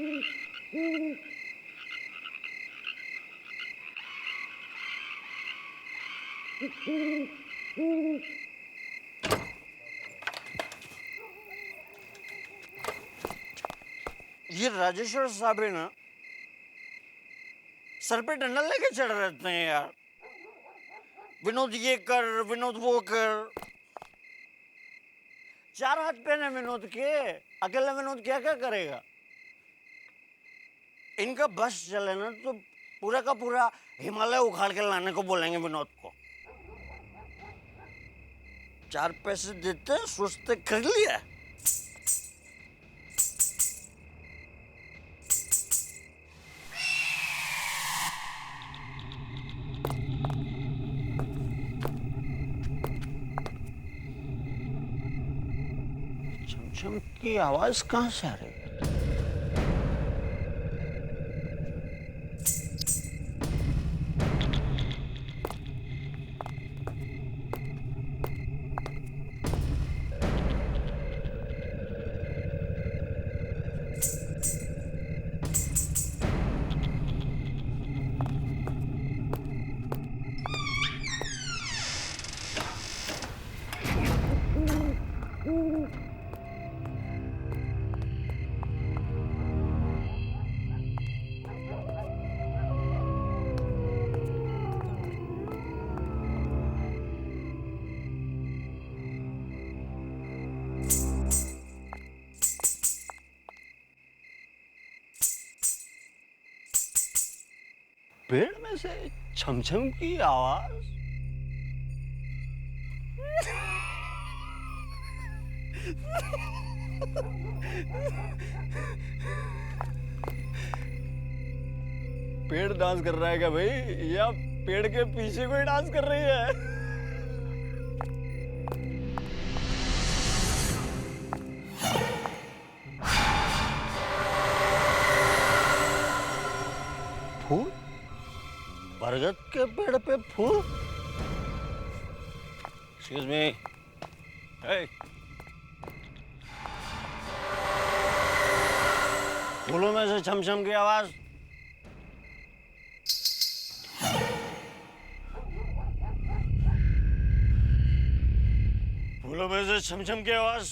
ये राजेश्वर साहब है ना, सर पे डंडा लेके चढ़ रहते हैं यार। विनोद ये कर, विनोद वो कर। 4 हाथ पैन है विनोद के, अकेला विनोद क्या क्या करेगा। इनका बस चले ना तो पूरा का पूरा हिमालय उखाड़ के लाने को बोलेंगे विनोद को। 4 पैसे देते सोचते कर लिया। छमछम की आवाज कहां से आ रही है? पेड़ में से छमछम की आवाज। पेड़ डांस कर रहा है क्या भाई, या पेड़ के पीछे कोई डांस कर रही है? फूल? बरगद के पेड़ पे फूल? Excuse me. Hey. फूलों में से छमछम की आवाज। फूलों में से छमछम की आवाज।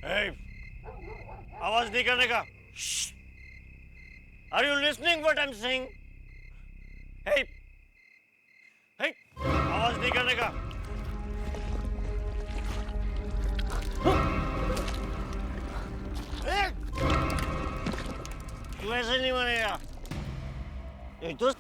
Hey. आवाज नहीं करने का। Are you listening what I'm saying? Hey. Hey. आवाज नहीं करने का। तू ऐसे नहीं बनेगा। एक तो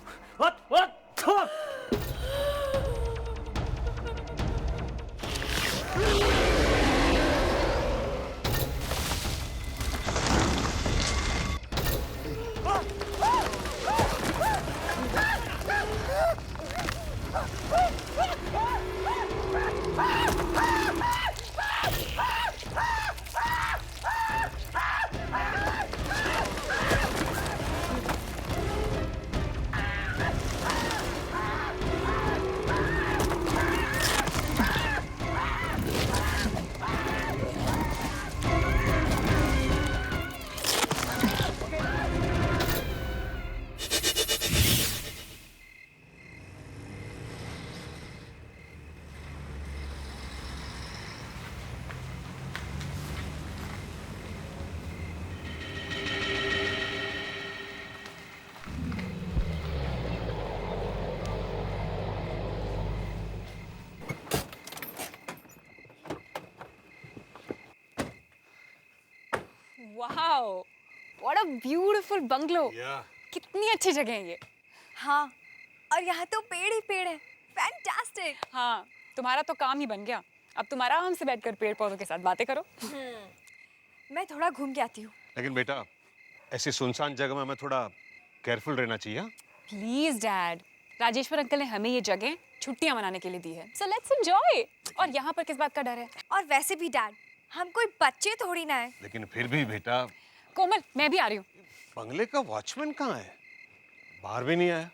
wow, what a beautiful bungalow. कितनी अच्छी जगह है ये। हाँ, और यहाँ तो पेड़ ही पेड़ है। फैंटास्टिक। हाँ, तुम्हारा तो काम ही बन गया। अब तुम आराम से बैठकर पेड़ पौधों के साथ बातें करो। मैं थोड़ा घूम के आती हूँ। लेकिन बेटा, ऐसी सुनसान जगह में हमें थोड़ा केयरफुल रहना चाहिए। प्लीज डैड, राजेश्वर अंकल ने हमें ये जगह छुट्टियां मनाने के लिए दी है, सो लेट्स एंजॉय। और यहाँ पर किस बात का डर है? और वैसे भी डैड, हम कोई बच्चे थोड़ी ना है। लेकिन फिर भी बेटा। कोमल, मैं भी आ रही हूँ। बंगले का वॉचमैन कहाँ है? बाहर भी नहीं आया।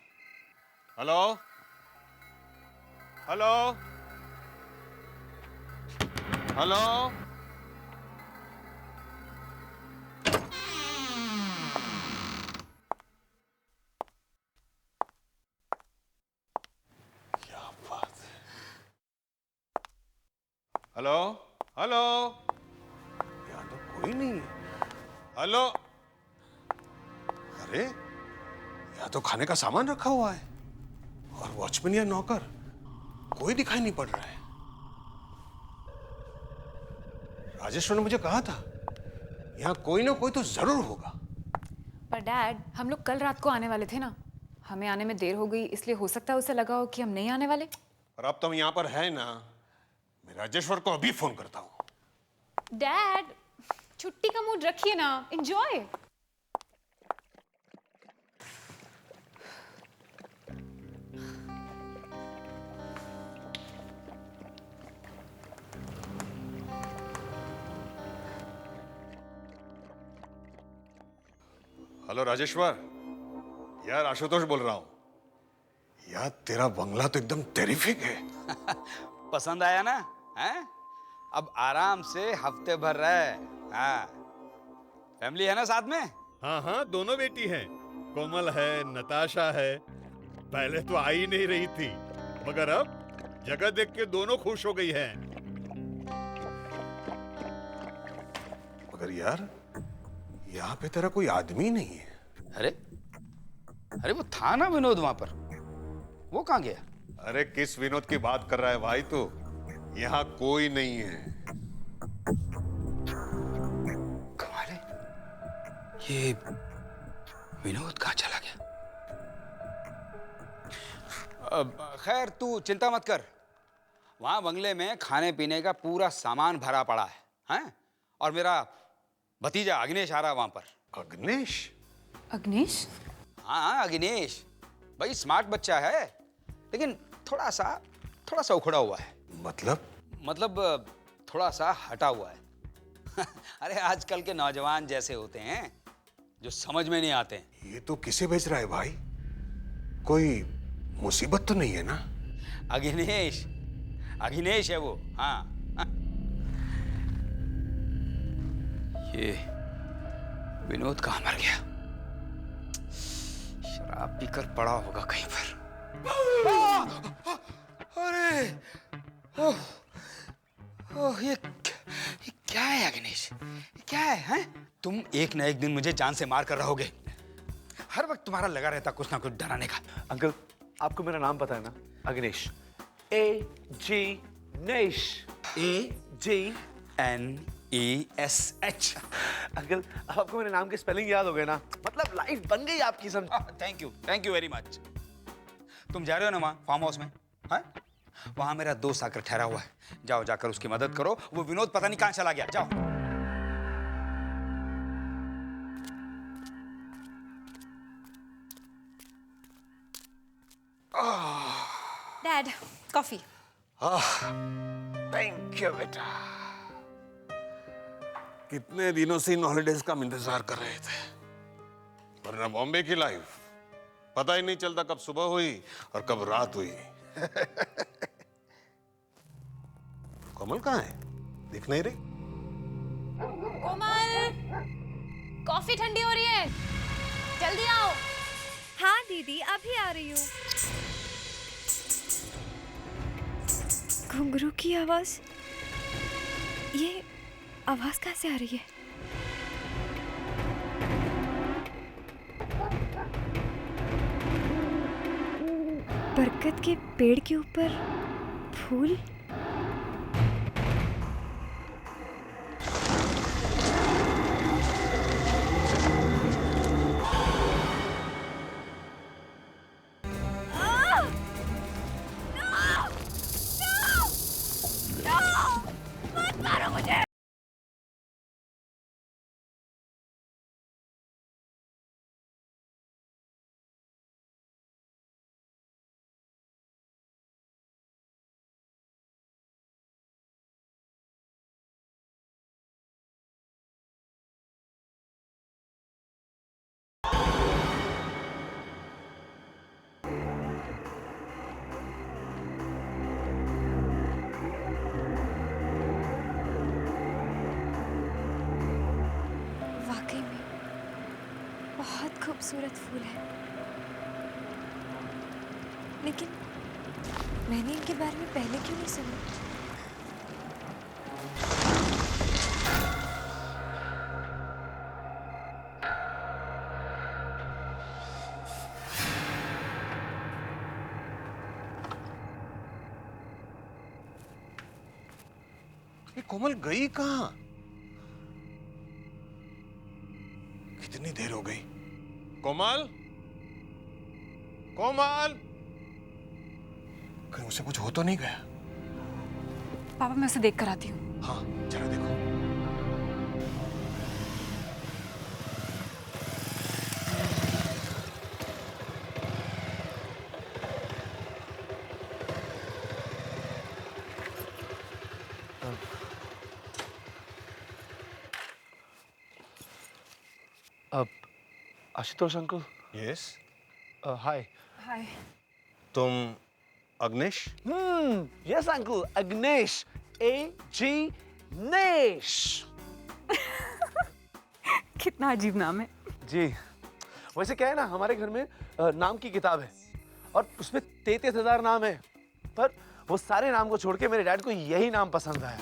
Hello hello hello. Hello hello, यहाँ तो कोई नहीं है। हेलो, अरे यहाँ तो खाने का सामान रखा हुआ है और वॉचमैन या नौकर कोई दिखाई नहीं पड़ रहा है। राजेश्वर ने मुझे कहा था यहाँ कोई ना कोई तो जरूर होगा। पर डैड, हम लोग कल रात को आने वाले थे ना, हमें आने में देर हो गई, इसलिए हो सकता है उसे लगा हो कि हम नहीं आने वाले। और अब तुम यहाँ पर है ना, मैं राजेश्वर को अभी फोन करता हूँ। डैड, छुट्टी का मूड रखिए ना, एंजॉय। हेलो राजेश्वर, यार आशुतोष बोल रहा हूँ। यार तेरा बंगला तो एकदम टेरिफिक है। पसंद आया ना? हैं? अब आराम से हफ्ते भर रहे। हाँ, फैमिली है ना साथ में? हाँ हाँ, दोनों बेटी हैं। कोमल है, नताशा है। पहले तो आ ही नहीं रही थी, मगर अब जगह देख के दोनों खुश हो गई हैं। मगर यार यहाँ पे तेरा कोई आदमी नहीं है। अरे अरे वो था ना विनोद वहां पर, वो कहाँ गया? अरे किस विनोद की बात कर रहा है भाई तू? यहाँ कोई नहीं है। कमाल है, ये विनोद कहाँ चला गया? खैर तू चिंता मत कर, वहां बंगले में खाने पीने का पूरा सामान भरा पड़ा है, हैं? और मेरा भतीजा अग्नेश आ रहा है वहां पर। अग्नेश? अग्नेश? हाँ अग्नेश भाई स्मार्ट बच्चा है, लेकिन थोड़ा सा उखड़ा हुआ है। मतलब थोड़ा सा हटा हुआ है। अरे आजकल के नौजवान जैसे होते हैं जो समझ में नहीं आते हैं। ये तो किसे भेज रहा है भाई? कोई मुसीबत तो नहीं है ना? अग्नेश है वो। हाँ ये विनोद कहाँ मर गया? शराब पीकर पड़ा होगा कहीं पर। अरे ये क्या है अग्नेश? ये क्या है, हैं? तुम एक न एक दिन मुझे जान से मार कर रहोगे। हर वक्त तुम्हारा लगा रहता कुछ ना कुछ डराने का। अंकल, आपको मेरा नाम पता है ना? अग्नेश। A-G-नेश। AGNESH। अंकल, आपको मेरे नाम के स्पेलिंग याद हो गए ना? मतलब लाइफ बन गई आपकी। समझ? Thank you very much. तुम जा रहे हो ना वहाँ फार्म हाउस में? हाँ, वहाँ मेरा दोस्त आकर ठहरा हुआ है। जाओ जाकर उसकी मदद करो। वो विनोद पता नहीं कहाँ चला गया। जाओ। Dad, coffee. थैंक यू बेटा। कितने दिनों से इन हॉलिडेज का हम इंतजार कर रहे थे, वरना बॉम्बे की लाइफ पता ही नहीं चलता कब सुबह हुई और कब रात हुई। कोमल कहाँ है? दिख नहीं रही। कोमल, कॉफी ठंडी हो रही है, जल्दी आओ। हाँ दीदी, अभी आ रही हूँ। घुंघरू की आवाज, ये आवाज कहाँ से आ रही है? बरगद के पेड़ के ऊपर फूल। बहुत खूबसूरत फूल है, लेकिन मैंने इनके बारे में पहले क्यों नहीं सुना? कोमल गई कहाँ? कितनी देर हो गई? कोमल, कोमल, कहीं उसे कुछ हो तो नहीं गया? पापा मैं उसे देख कर आती हूँ। हाँ, जरा देखो। आशुतोष अंकल। यस, हाय। हाय। तुम अग्नेश? Yes uncle, अग्नेश, AG नेश। कितना अजीब नाम है। जी, वैसे क्या है ना, हमारे घर में नाम की किताब है और उसमें 33,000 नाम है, पर वो सारे नाम को छोड़ के मेरे डैड को यही नाम पसंद आया।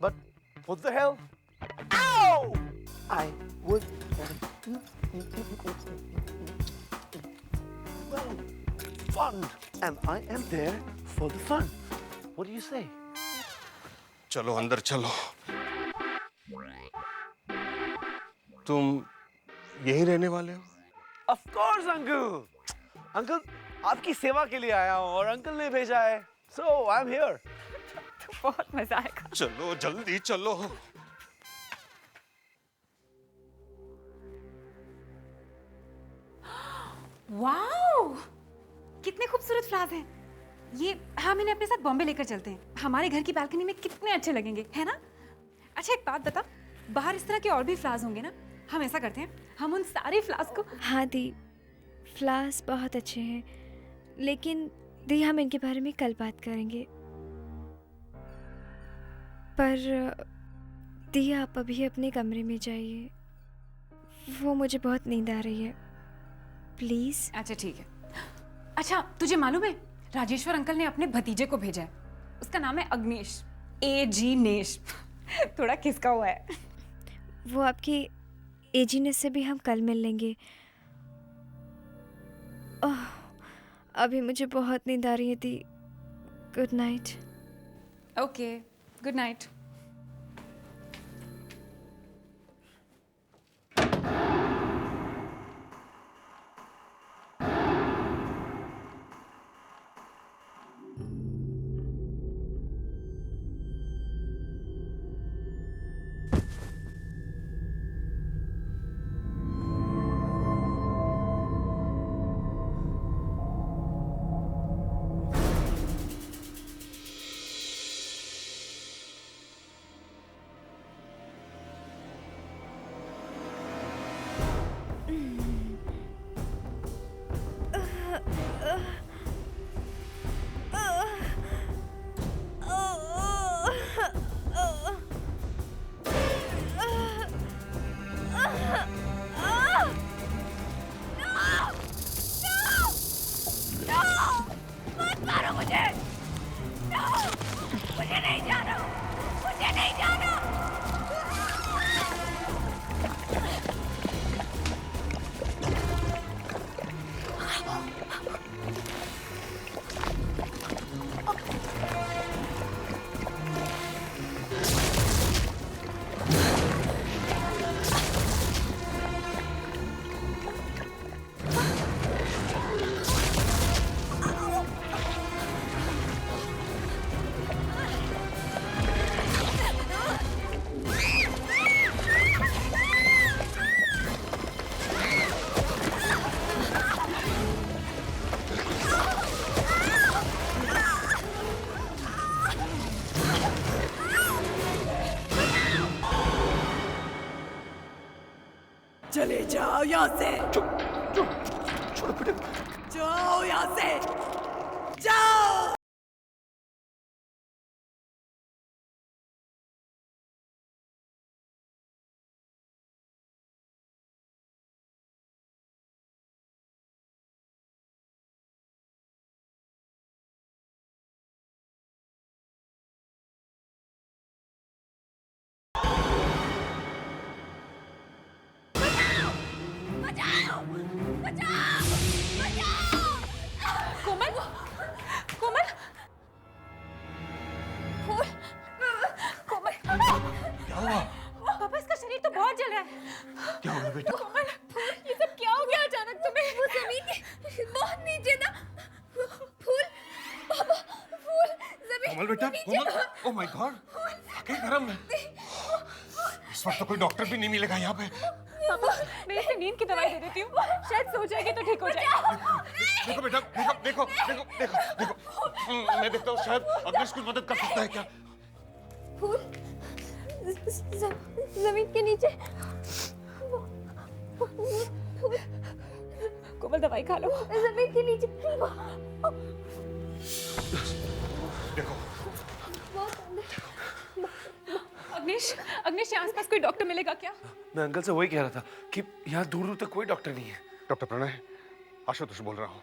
But what the hell? Ow! I would well, fun, and I am there for the fun. What do you say? चलो अंदर चलो। तुम यही रहने वाले हो? Of course, uncle. अंकल आपकी सेवा के लिए आया हूँ और अंकल ने भेजा है, so I'm here. बहुत मजा आएगा। चलो जल्दी चलो। वाओ, कितने खूबसूरत फ्लावर्स हैं। ये हम इन्हें अपने साथ बॉम्बे लेकर चलते हैं। हमारे घर की बालकनी में कितने अच्छे लगेंगे, है ना? अच्छा एक बात बता, बाहर इस तरह के और भी फ्लावर्स होंगे ना? हम ऐसा करते हैं, हम उन सारे फ्लावर्स को। हाँ दी, फ्लावर्स बहुत अच्छे हैं, लेकिन दी हम इनके बारे में कल बात करेंगे। पर दी आप अभी अपने कमरे में जाइए, वो मुझे बहुत नींद आ रही है, प्लीज़। अच्छा ठीक है। अच्छा तुझे मालूम है, राजेश्वर अंकल ने अपने भतीजे को भेजा है, उसका नाम है अग्नेश, AG नेश। थोड़ा खिसका हुआ है। वो आपकी एजीनेस से भी हम कल मिल लेंगे। ओह, अभी मुझे बहुत नींद आ रही है दी। Good night. Okay, good night. चले जाओ यहाँ से, छोड़ो बेटे। जाओ यहाँ से, जाओ। कोमल, कोमल, फूल, क्या हो गया बेटा? कोमल, ये सब क्या हो गया अचानक तुम्हें? वो जमीन के बहुत नीचे था। फूल, पापा, फूल जमीन कोमल बेटा, कोमल, ओह माय गॉड, आगे गरम है। इस वक्त तो कोई डॉक्टर भी नहीं मिलेगा यहाँ पे। पापा मैं इसे नींद की दवाई दे देती हूँ, शायद सो जाएगी तो ठीक हो जाएगा। देखो बेटा, देखो, मैं देखता हूँ शायद अग्निश कुछ मदद कर सकता है क्या? फूल जमीन के नीचे। कोमल दवाई खा लो। जमीन के नीचे। देखो, अग्निश, अग्निश यहाँ आसपास कोई डॉक्टर मिलेगा क्या? मैं अंकल से वही कह रहा था कि यहाँ दूर दूर तक कोई डॉक्टर नहीं है। डॉक्टर प्रणय, आशुतोष बोल रहा हूँ।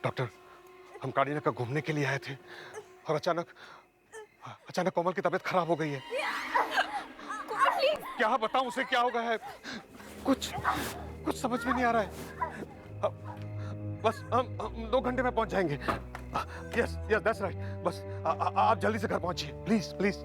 डॉक्टर, हम काड़ीना का घूमने के लिए आए थे और अचानक कोमल की तबीयत खराब हो गई है। क्या बताऊं उसे क्या हो गया है? कुछ समझ में नहीं आ रहा है। बस हम 2 घंटे में पहुंच जाएंगे। Yes, that's right. बस आप जल्दी से घर पहुंचिए, प्लीज प्लीज।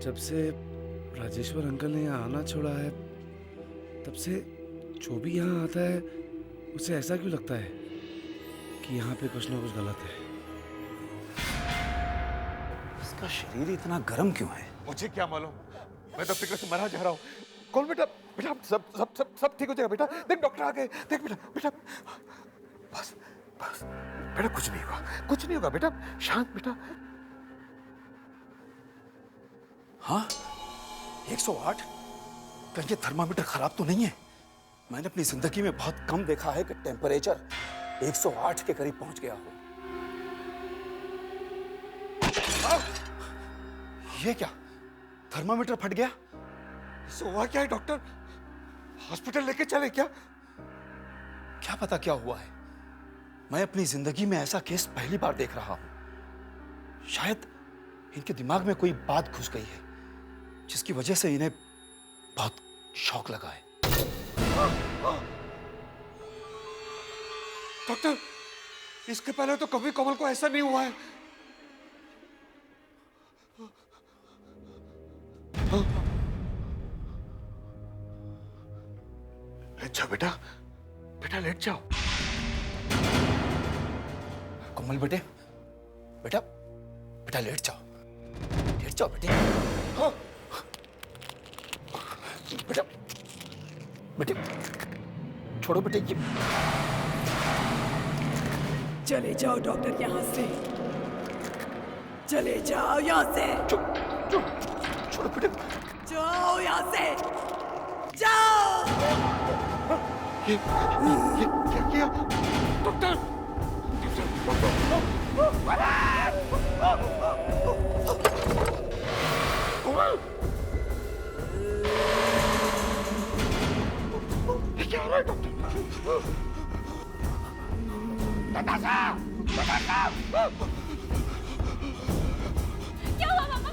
जब से राजेश्वर अंकल ने यहाँ आना छोड़ा है, तब से जो भी यहाँ आता है उसे ऐसा क्यों लगता है कि यहाँ पे कुछ ना कुछ गलत है। इसका शरीर इतना गर्म क्यों है? मुझे क्या मालूम, मैं तो फिक्र से मरा जा रहा हूँ। कौन बेटा, सब ठीक हो जाएगा बेटा। देख डॉक्टर आ गए, देख बेटा बस बेटा, कुछ नहीं होगा बेटा, शांत बेटा। हाँ, 108? कहीं ये थर्मामीटर खराब तो नहीं है? मैंने अपनी जिंदगी में बहुत कम देखा है कि टेम्परेचर 108 के करीब पहुंच गया हो। ये क्या, थर्मामीटर फट गया? हुआ क्या है डॉक्टर? हॉस्पिटल लेके चले क्या? क्या पता क्या हुआ है। मैं अपनी जिंदगी में ऐसा केस पहली बार देख रहा हूं। शायद इनके दिमाग में कोई बात घुस गई है जिसकी वजह से इन्हें बहुत शौक लगा है। डॉक्टर, इसके पहले तो कभी कोमल को ऐसा नहीं हुआ है। लेट जाओ बेटा लेट जाओ। कोमल बेटा लेट जाओ बेटे। हाँ। बेटे छोड़ो बेटे ये। चले जाओ डॉक्टर यहाँ से, चले जाओ यहाँ से, छोड़ो बेटे। जाओ यहाँ से, जाओ। ये क्या किया डॉक्टर? कोमल, ये क्या हो रहा है डॉक्टर? नताशा! क्या हुआ पापा?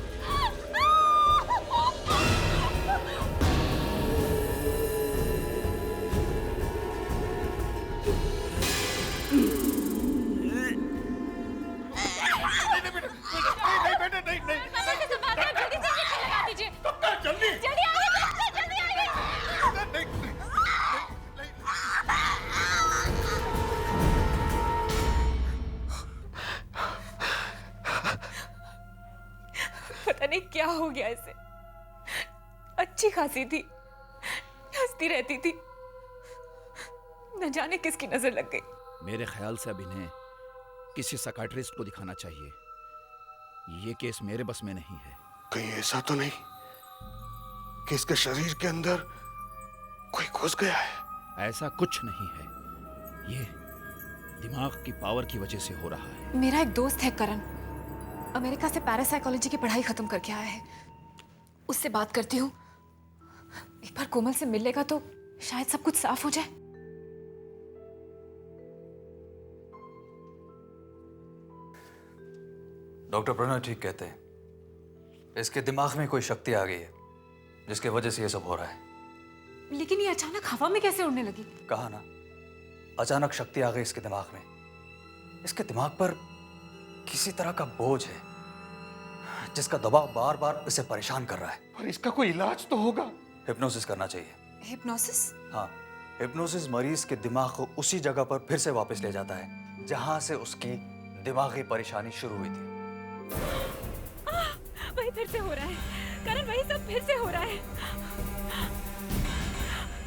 पता नहीं क्या हो गया इसे। अच्छी खासी थी, हंसती रहती थी, न जाने किसकी नजर लग गई। मेरे ख्याल से अब इन्हें किसी साइकियाट्रिस्ट को दिखाना चाहिए। ये केस मेरे बस में नहीं है। कहीं ऐसा तो नहीं कि इसके शरीर के अंदर कोई घुस गया है? ऐसा कुछ नहीं है। ये दिमाग की पावर की वजह से हो रहा है। मेरा एक दोस्त है करण, अमेरिका से पैरासाइकोलॉजी की पढ़ाई खत्म करके आया है। उससे बात करती हूँ, एक बार कोमल से मिल लेगा तो शायद सब कुछ साफ हो जाए। डॉक्टर प्रणय ठीक कहते हैं, इसके दिमाग में कोई शक्ति आ गई है जिसकी वजह से ये सब हो रहा है। लेकिन ये अचानक हवा में कैसे उड़ने लगी? कहा ना, अचानक शक्ति आ गई इसके दिमाग में। इसके दिमाग पर किसी तरह का बोझ है जिसका दबाव बार बार इसे परेशान कर रहा है। पर इसका कोई इलाज तो होगा। हिप्नोसिस करना चाहिए। हिप्नोसिस? हाँ, हिप्नोसिस मरीज के दिमाग को उसी जगह पर फिर से वापस ले जाता है जहां से उसकी दिमागी परेशानी शुरू हुई थी। वही फिर से हो रहा है करण, वही सब फिर से हो रहा है।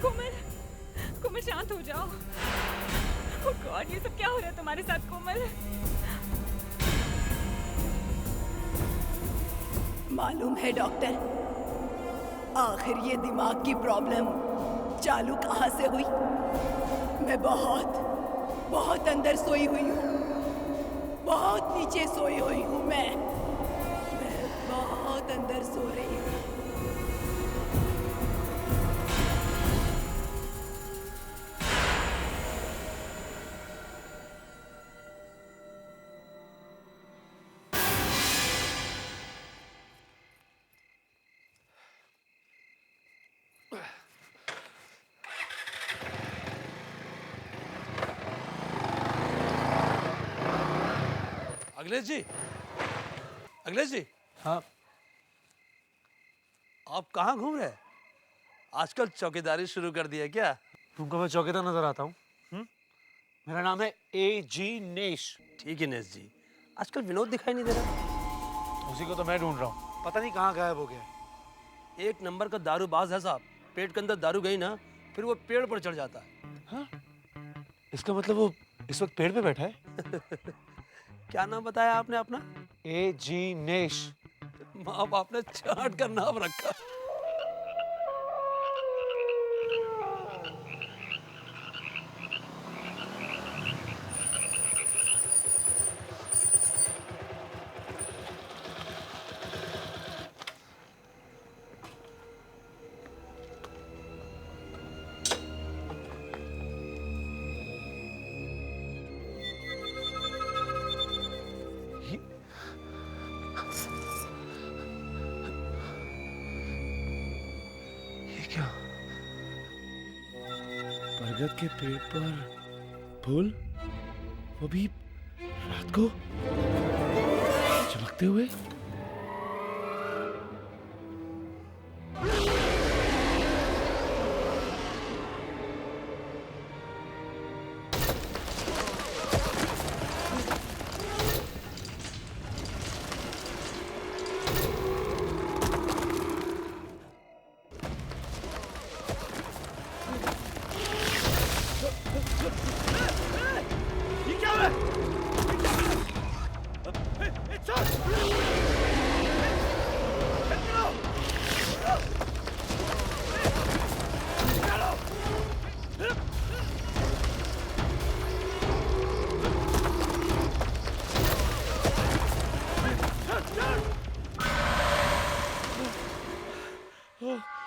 कोमल, कोमल शांत हो जाओ। ओह गॉड, ये सब क्या हो रहा है तुम्हारे साथ कोमल? मालूम है डॉक्टर, आखिर ये दिमाग की प्रॉब्लम चालू कहाँ से हुई? मैं बहुत अंदर सोई हुई हूँ, बहुत नीचे सोई हुई हूँ। मैं बहुत अंदर सो रही हूँ। अखिलेश जी, अखिलेश जी। हाँ, आप कहाँ घूम रहे हैं? आजकल चौकीदारी शुरू कर दी है क्या? तुमको मैं चौकीदार नजर आता हूँ? मेरा नाम है A.G. नेश। ठीक है नेश जी, आजकल विनोद दिखाई नहीं दे रहा। उसी को तो मैं ढूंढ रहा हूँ, पता नहीं कहाँ गायब हो गया। एक नंबर का दारूबाज है साहब। पेट के अंदर दारू गई ना, फिर वो पेड़ पर चढ़ जाता है। हाँ? इसका मतलब वो इस वक्त पेड़ पे बैठा है? क्या नाम बताया आपने अपना? A.G. नेश। माँ बाप ने चाट का नाम रखा। बरगद के पेड़ पर फूल, वो भी रात को चमकते हुए।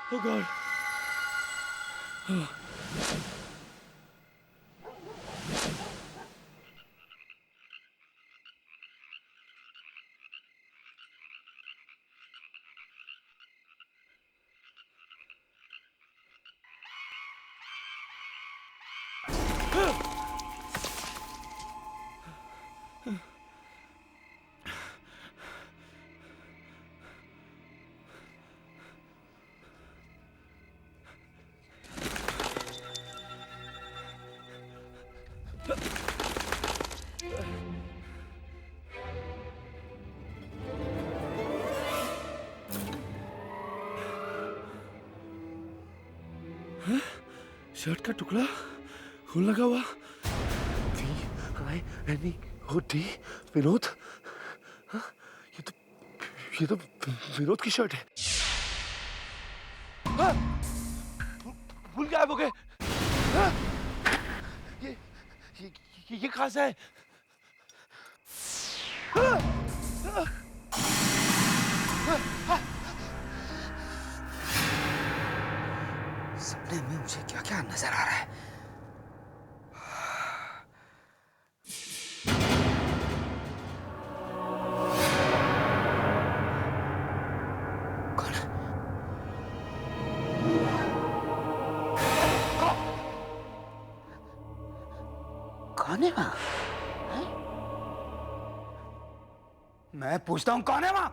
Oh God. शर्ट का टुकड़ा खून लगा हुआ। V-I-N-E-O-D विनोद। हाँ, ये तो विनोद की शर्ट है। हाँ, भूल गायब हो गए। हाँ, ये कहाँ से है? हाँ, हाँ, हाँ, सपने में मुझे क्या क्या नजर आ रहा है? कौन? कौन है वहां? मैं पूछता हूं कौन है वहां?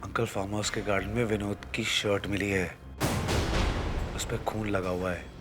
अंकल, फार्म हाउस के गार्डन में विनोद की शर्ट मिली है, उस पर खून लगा हुआ है।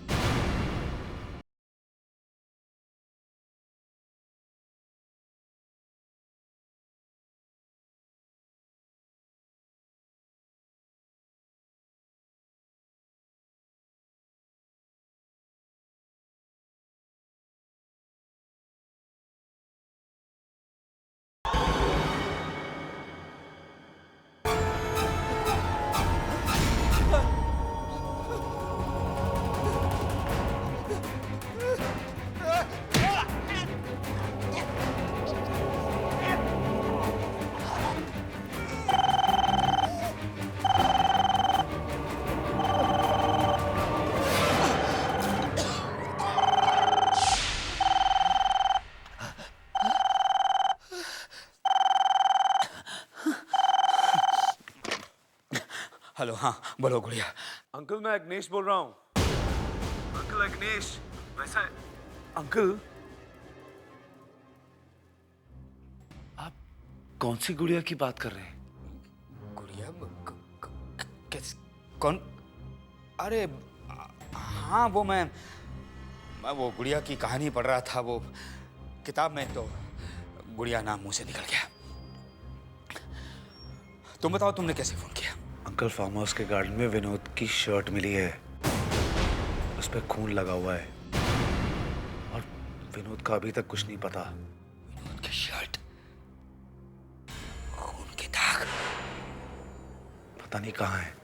हेलो, हाँ बोलो गुड़िया। अंकल, मैं अग्नेश बोल रहा हूँ। अंकल, अग्नेश वैसा है। अंकल, आप कौन सी गुड़िया की बात कर रहे हैं? गुड़िया? किस? कौन? अरे हाँ, वो मैं वो गुड़िया की कहानी पढ़ रहा था, वो किताब में, तो गुड़िया नाम मुंह से निकल गया। तुम बताओ, तुमने कैसे फोन किया? अंकल, फार्म हाउस के गार्डन में विनोद की शर्ट मिली है, उस पर खून लगा हुआ है और विनोद का अभी तक कुछ नहीं पता। विनोद की शर्ट, खून के दाग। पता नहीं कहाँ है।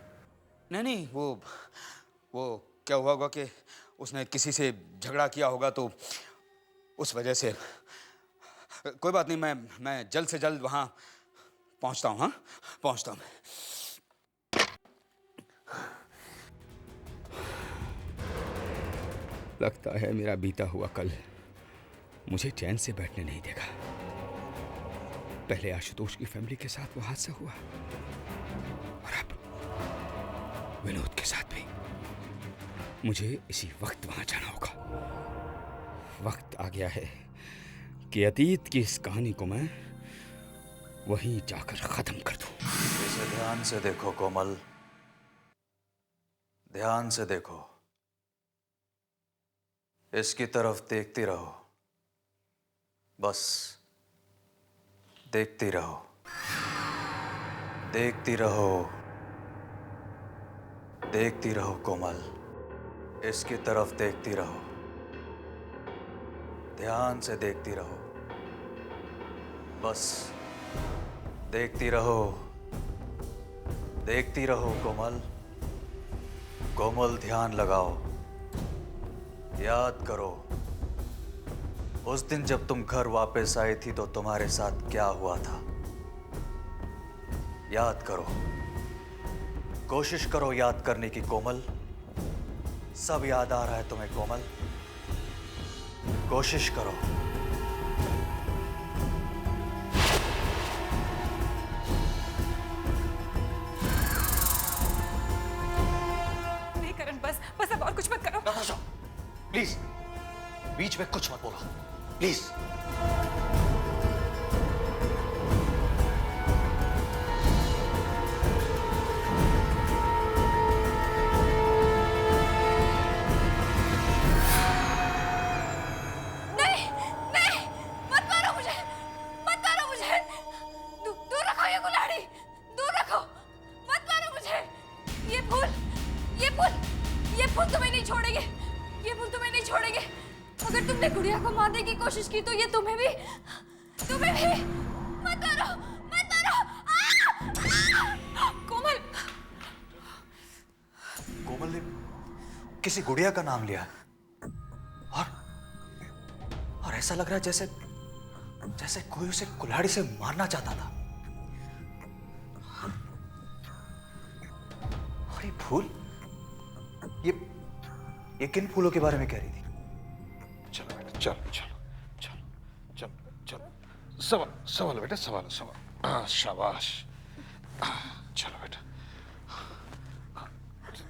नहीं, वो क्या हुआ होगा कि उसने किसी से झगड़ा किया होगा, तो उस वजह से। कोई बात नहीं, मैं जल्द से जल्द वहां पहुंचता हूं। हाँ, पहुंचता हूं। लगता है मेरा बीता हुआ कल मुझे चैन से बैठने नहीं देगा। पहले आशुतोष की फैमिली के साथ वो हादसा हुआ, और अब विनोद के साथ भी। मुझे इसी वक्त वहां जाना होगा। वक्त आ गया है कि अतीत की इस कहानी को मैं वहीं जाकर खत्म कर दूं। इसे ध्यान से देखो कोमल, ध्यान से देखो। इसकी तरफ देखती रहो, बस देखती रहो, देखती रहो, देखती रहो कोमल। इसकी तरफ देखती रहो, ध्यान से देखती रहो, बस देखती रहो, देखती रहो कोमल। कोमल, ध्यान लगाओ, याद करो उस दिन जब तुम घर वापस आई थी तो तुम्हारे साथ क्या हुआ था। याद करो, कोशिश करो याद करने की कोमल। सब याद आ रहा है तुम्हें कोमल, कोशिश करो। नहीं करण, बस अब और कुछ मत करो। प्लीज, बीच में कुछ मत बोलो, प्लीज। अगर तुमने गुड़िया को मारने की कोशिश की तो ये तुम्हें भी मत मारो, मत मारो। कोमल, कोमल ने किसी गुड़िया का नाम लिया, ऐसा लग रहा है जैसे जैसे कोई उसे कुल्हाड़ी से मारना चाहता था। और ये फूल, ये किन फूलों के बारे में कह रही थी? चलो बेटा, चलो चलो चलो चलो चलो, संभालो बेटा, संभालो संभालो। शाबाश। चलो बेटा,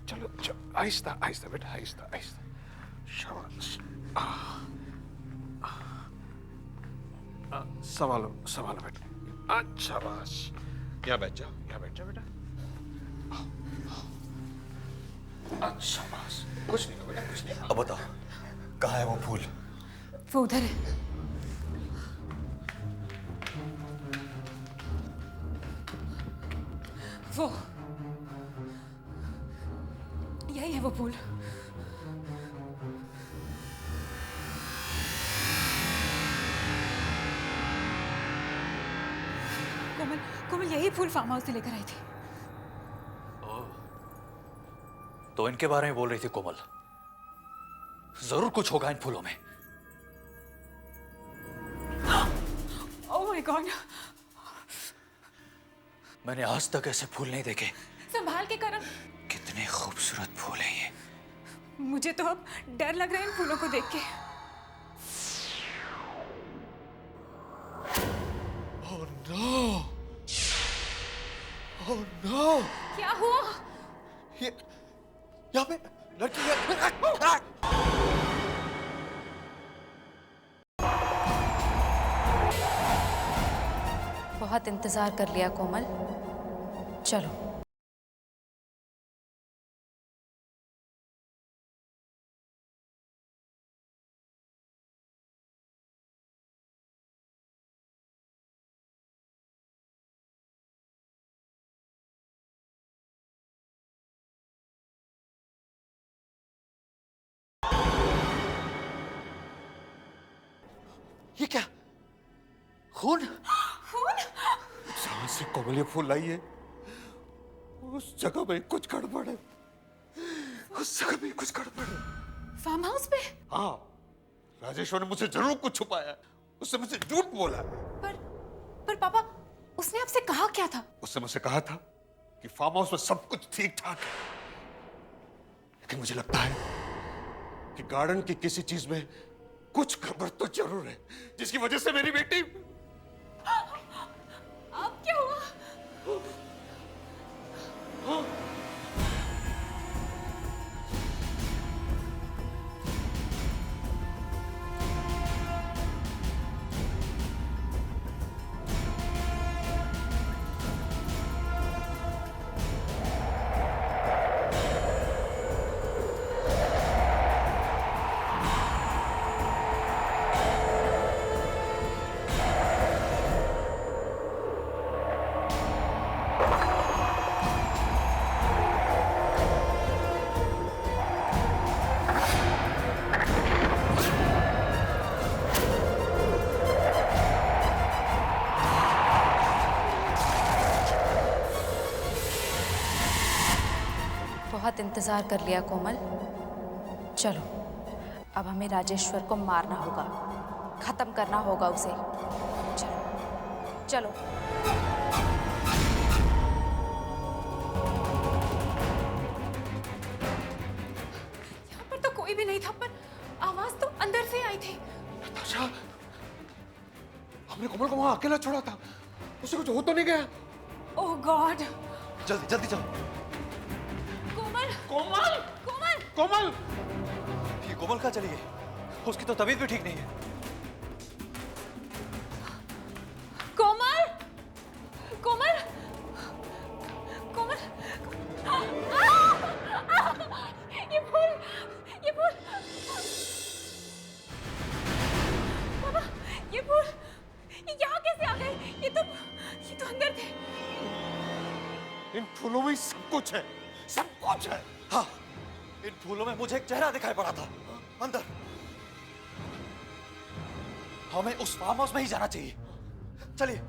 चलो चलो, आहिस्ता आहिस्ता बेटा, आहिस्ता आहिस्ता। शाबाश। संभालो संभालो बेटा, शाबाश। यहाँ बैठ जाओ, यहाँ बैठ जाओ बेटा। शाबाश, कुछ नहीं बेटा, कुछ नहीं। अब बताओ, कहाँ है वो फूल? वो उधर है। वो यही है वो फूल। कोमल, कोमल यही फूल फार्म हाउस से लेकर आई थी। तो इनके बारे में बोल रही थी कोमल। जरूर कुछ होगा इन फूलों में। ओह माय गॉड, मैंने आज तक ऐसे फूल नहीं देखे। संभाल के करम। कितने खूबसूरत फूल हैं ये। मुझे तो अब डर लग रहा है इन फूलों को देख के। Oh no! Oh no! क्या हुआ? ये यहाँ पे लड़की है। बहुत इंतजार कर लिया कोमल, चलो। ये क्या? खून? खून? जहां से कोमल ये फूल लाई है, उस जगह में कुछ गड़बड़ है। उस जगह में कुछ गड़बड़ है। फार्म हाउस पे? हाँ, राजेश्वर ने मुझसे जरूर कुछ छुपाया। उसने मुझसे झूठ बोला। पर पापा, उसने आपसे कहा क्या था? उसने मुझसे कहा था कि फार्म हाउस में सब कुछ ठीक ठाक है, लेकिन मुझे लगता है कि गार्डन की किसी चीज में कुछ गड़बड़ तो जरूर है, जिसकी वजह से मेरी बेटी। अब क्या हुआ? बहुत इंतजार कर लिया कोमल, चलो। अब हमें राजेश्वर को मारना होगा, खत्म करना होगा उसे। चलो चलो। यहाँ पर तो कोई भी नहीं था, पर आवाज तो अंदर से आई थी। नताशा, हमने कोमल को वहां अकेला छोड़ा था, उसे कुछ हो तो नहीं गया? ओह गॉड। जल्दी जल्दी चलो। कोमल, कोमल, कोमल, कोमल! ये कोमल कहाँ चली गई? उसकी तो तबीयत भी ठीक नहीं है। कोमल, कोमल, कोमल, ये फूल, ये फूल, पापा, ये फूल, ये यहाँ कैसे आ गए? ये तो अंदर थे। इन फूलों में सब कुछ है, सब कुछ है। हाँ, इन फूलों में मुझे एक चेहरा दिखाई पड़ा था अंदर। हमें उस फार्म हाउस में ही जाना चाहिए। चलिए।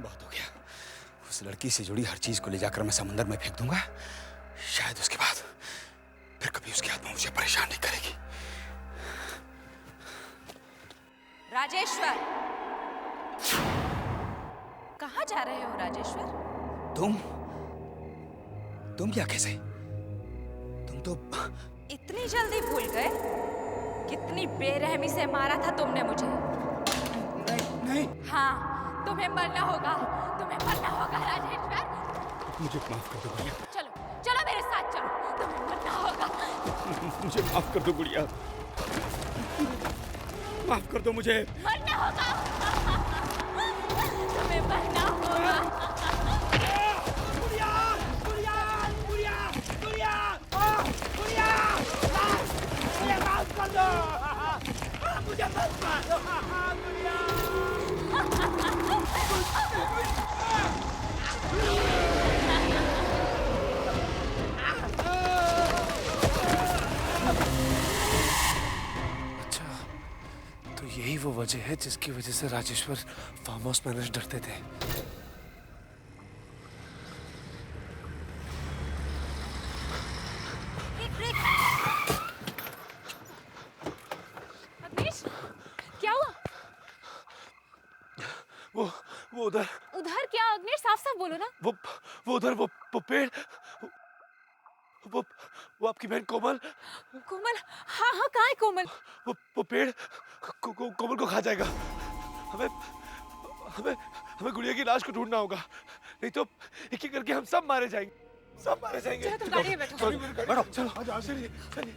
बहुत हो गया। उस लड़की से जुड़ी हर चीज को ले जाकर मैं समंदर में फेंक दूंगा। शायद उसके बाद फिर कभी उसकी आत्मा मुझे परेशान नहीं करेगी। राजेश्वर, कहाँ जा रहे हो राजेश्वर? तुम क्या कैसे? तुम तो इतनी जल्दी भूल गए? कितनी बेरहमी से मारा था तुमने मुझे। नहीं। हाँ, तुम्हें मरना होगा, तुम्हें मरना होगा राजेश्वर। मुझे माफ कर दो गुड़िया। चलो, चलो मेरे साथ चलो, तुम्हें मरना होगा। मुझे माफ कर दो गुड़िया, माफ कर दो मुझे। मरना होगा, तुम्हें मरना होगा। गुड़िया, गुड़िया, गुड़िया, गुड़िया, गुड़िया, मुझे माफ कर दो, मुझे माफ कर दो, गुड़िया। अच्छा, तो यही वो वजह है जिसकी वजह से राजेश्वर फार्म हाउस मैनेजर डरते थे। अग्निश, क्या हुआ? वो उधर उधर क्या अग्निश? साफ साफ बोलो ना। वो उधर वो पेड़, वो आपकी बहन कोमल। कोमल? हाँ हाँ, कहाँ है कोमल? वो पेड़ कोमल को खा जाएगा। हमें हमें हमें गुड़िया की लाश को ढूंढना होगा, नहीं तो एक एक करके हम सब मारे जाएंगे, सब मारे जाएंगे। चलो तुम गाड़ी में बैठो। बैठो, चलो चलिए चलिए।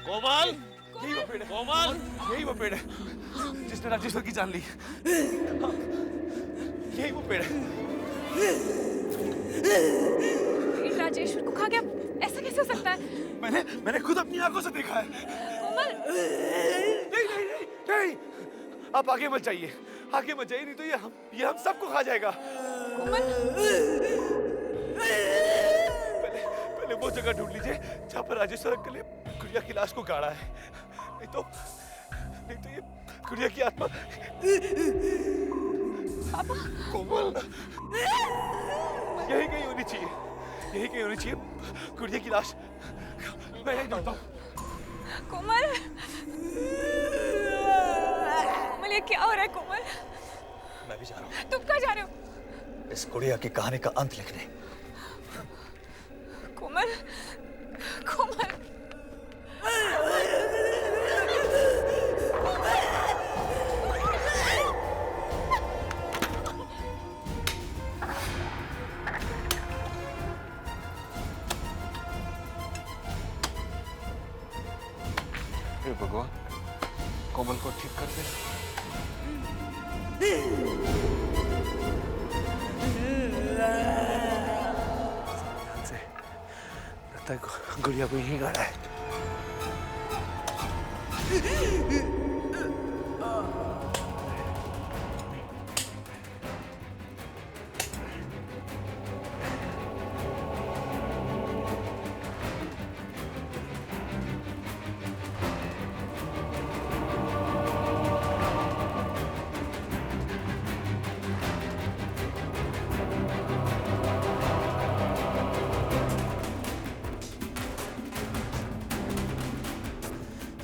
कोमल, यही वो पेड़ है। कोमल, यही वो पेड़ है जिसने राजेश्वर की जान ली। हाँ, यही वो पेड़ है। राजेश्वर को खा गया, ऐसा कैसे हो सकता है? मैंने खुद अपनी आंखों से देखा है। कोमल, नहीं नहीं नहीं नहीं, आप आगे मत जाइए, आगे मत जाइए, नहीं तो ये हम सबको खा जाएगा। कोमल, पहले वो जगह ढूंढ लीजिए जहाँ पर राजेश्वर अंकल ने गुड़िया की लाश को गाड़ा है, नहीं तो ये गुड़िया की आत्मा। पापा, कोमल, यही कहीं होनी चाहिए, यही कहीं होनी चाहिए गुड़िया की लाश। मैं यही ढूंढता हूँ। कोमल, कोमल, ये क्या हो रहा है कोमल? मैं भी जा रहा हूँ तुम कहाँ जा रहे हो? इस गुड़िया की कहानी का अंत लिखने। कोमल, कोमल, हे भगवान, कोमल को ठीक कर दे। ध्यान से, लगता है गुड़िया को यहीं गाड़ा है।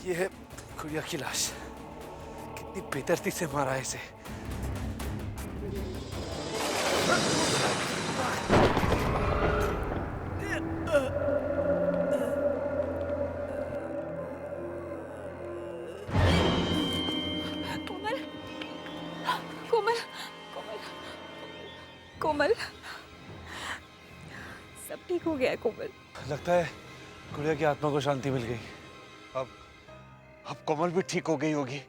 ये है गुड़िया की लाश। कितनी बेदर्दी से मारा है इसे। कोमल, कोमल, कोमल, कोमल, सब ठीक हो गया है कोमल। लगता है गुड़िया की आत्मा को शांति मिल गई। अब कोमल भी ठीक हो गई होगी।